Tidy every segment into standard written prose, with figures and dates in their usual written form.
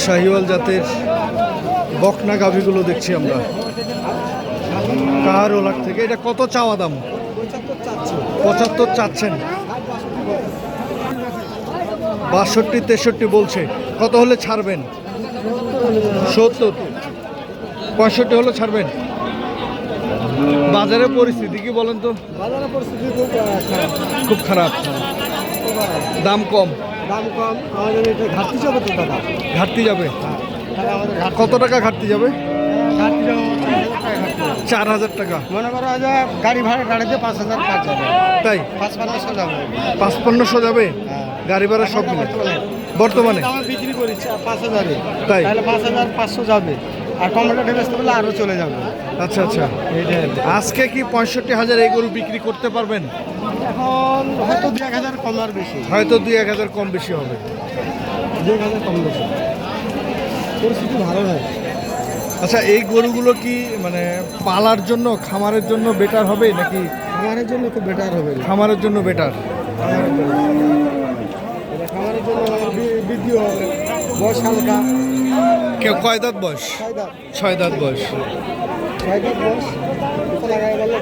শাহিওয়াল জাতের বকনা গাভীগুলো দেখছি আমরা কাহারোলার থেকে। এটা কত চাওয়া দাম? 75 চাচ্ছেন, 62 63 বলছে। কত হলে ছাড়বেন? 70 65 হলে ছাড়বেন। বাজারের পরিস্থিতি কি বলেন তো? বাজারের পরিস্থিতি খুব খারাপ, দাম কম। আমাদের এটা ঘাটতি যাবে তো দাদা। ঘাটতি যাবে? আমাদের কত টাকা ঘাটতি যাবে? ঘাটতি যাবে 4000 টাকা। মনে করো যে গাড়ি ভাড়া গাড়িতে 5000 কাজ যাবে। তাই 5500 যাবে। 5500 যাবে গাড়ি ভাড়া সব মিলে বর্তমানে? আমি বিক্রি করি 5000-এ। তাই তাহলে 5500 যাবে, আর কমপ্লিট বেচতে বলে আরও চলে যাবে। আচ্ছা আচ্ছা। আজকে কি 65,000 এই গরু বিক্রি করতে পারবেন? এখন হয়তো 2-1000 কম আর বেশি, হয়তো 2-1000 কম বেশি হবে। 2-1000 কম বেশি, পরিস্থিতি ভালো নয়। আচ্ছা, এই গরুগুলো কি মানে পালার জন্য, খামারের জন্য বেটার হবে নাকি? খামারের জন্য খুব বেটার হবে। খামারের জন্য বেটার। খামারের জন্য বৃদ্ধি হবে, বয়স হালকা। কয় দাঁত বয়স? 6 দাঁত বয়স। 6 দাঁত বয়স লাগাই বললে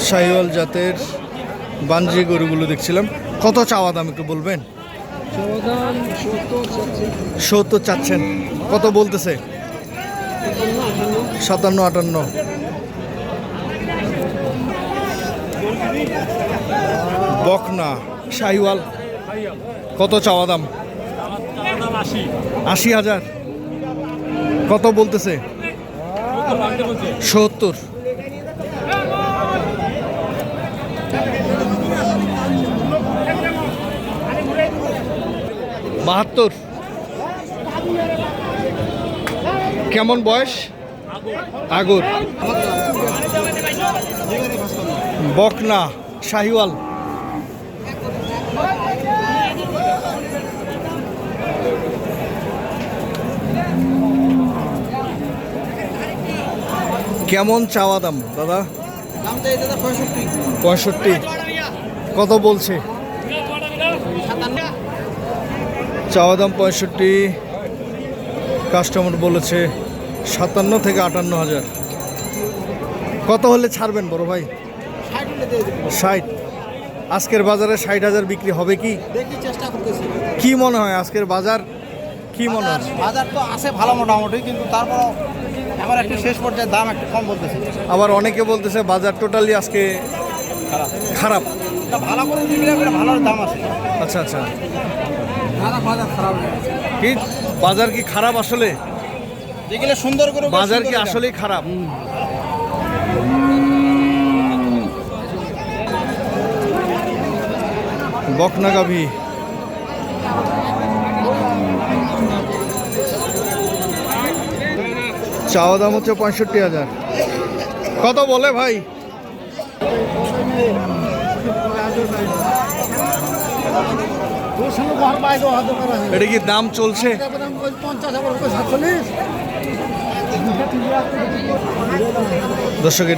শাহিওয়াল জাতের বানজি গরুগুলো দেখছিলাম। কত চাওয়া দাম একটু বলবেন? 70 চাচ্ছেন। কত বলতেছে? 57-58। বকনা শাহিওয়াল কত চাওয়া দাম? 80,000। কত বলতেছে? 70। বাহাত্তর। কেমন বয়স? আগর। বকনা শাহিওয়াল কেমন চাওয়া দাম দাদা? 65। কত বলছে? চাওয়া দাম 65, কাস্টমার বলেছে 57 থেকে 58,000। কত হলে ছাড়বেন বড় ভাই? 60। আজকের বাজারে 60,000 বিক্রি হবে কি? দেখি, চেষ্টা করতেছি। কি মনে হয় আজকের বাজার কি মনে হয়? বাজার তো আছে ভালো মোটামুটি, কিন্তু তারপর আমার একটু শেষ পর্যায়ে দাম একটু কম বলতেছে। আবার অনেকে বলতেছে বাজার টোটালি আজকে খারাপ। ভালো করে বিক্রি করে ভালো দাম আছে। আচ্ছা আচ্ছা। বাজার খারাপ কি বাজার কি খারাপ আসলে? যেগুলো সুন্দর করে বাজার কি আসলেই খারাপ? বকনা গাভী চাওয়া দাম হচ্ছে 65,000। কত বলে ভাই? এটা কি দাম চলছে? দর্শক,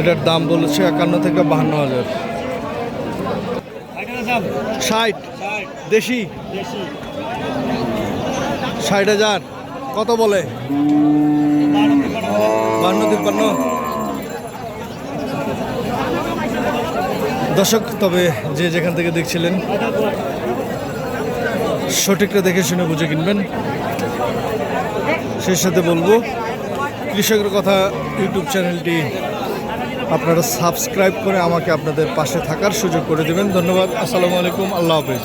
এটার দাম বলেছে 51 থেকে 52,000। 60 দেশি 60,000। কত বলে? 52-53। দর্শক, তবে যে যেখান থেকে দেখছিলেন সঠিকটা দেখে শুনে বুঝে কিনবেন। সেই সাথে বলবো, কৃষকের কথা ইউটিউব চ্যানেলটি আপনারা সাবস্ক্রাইব করে আমাকে আপনাদের পাশে থাকার সুযোগ করে দেবেন। ধন্যবাদ। আসসালামু আলাইকুম। আল্লাহ হাফেজ।